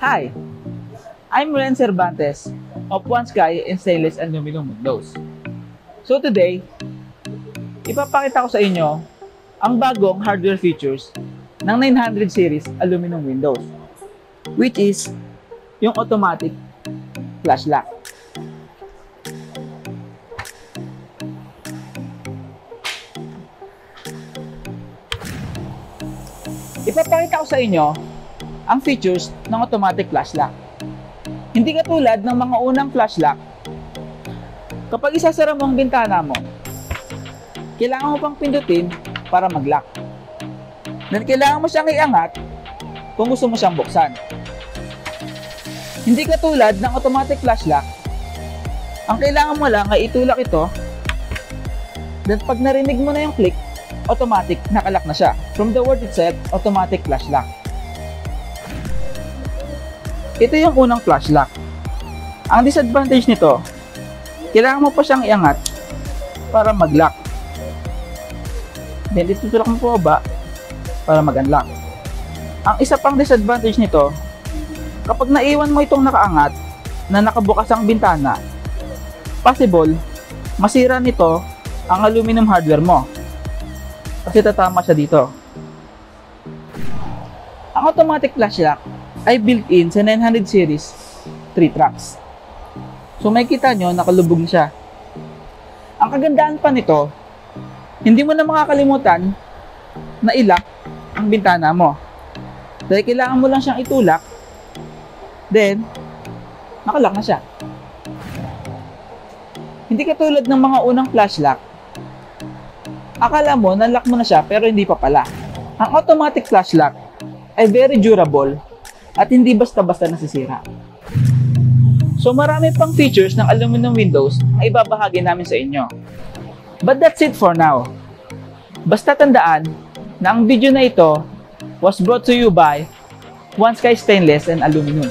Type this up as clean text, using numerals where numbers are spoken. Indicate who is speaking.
Speaker 1: Hi, I'm Ren Cervantes of One Sky and Stainless Aluminum Windows. So today, ipapakita ko sa inyo ang bagong hardware features ng 900 series aluminum windows, which is yung automatic flash lock. Ipapakita ko sa inyo ang features ng automatic flash lock. Hindi katulad ng mga unang flash lock, kapag isasara mo ang bintana mo, kailangan mo pang pindutin para mag-lock. Then kailangan mo siyang iangat kung gusto mo siyang buksan. Hindi katulad ng automatic flash lock, ang kailangan mo lang ay itulak ito, then pag narinig mo na yung click, automatic nakalock na siya. From the word itself, automatic flash lock. Ito yung unang flash lock. Ang disadvantage nito, kailangan mo pa siyang iangat para mag-lock. Then itutulak mo po ba para mag-unlock. Ang isa pang disadvantage nito, kapag naiwan mo itong nakaangat na nakabukas ang bintana, possible masira nito ang aluminum hardware mo kasi tatama siya dito. Ang automatic flash lock ay built-in sa 900 series 3 tracks. So makikita nyo, nakalubog na siya. Ang kagandahan pa nito, hindi mo na makakalimutan na i-lock ang bintana mo. Dahil kailangan mo lang siyang itulak, then nakalock na siya. Hindi katulad ng mga unang flash lock, akala mo na-lock mo na siya pero hindi pa pala. Ang automatic flash lock ay very durable at hindi basta-basta nasisira. So marami pang features ng aluminum windows ay ibabahagi namin sa inyo. But that's it for now. Basta tandaan na ang video na ito was brought to you by One Sky Stainless and Aluminum.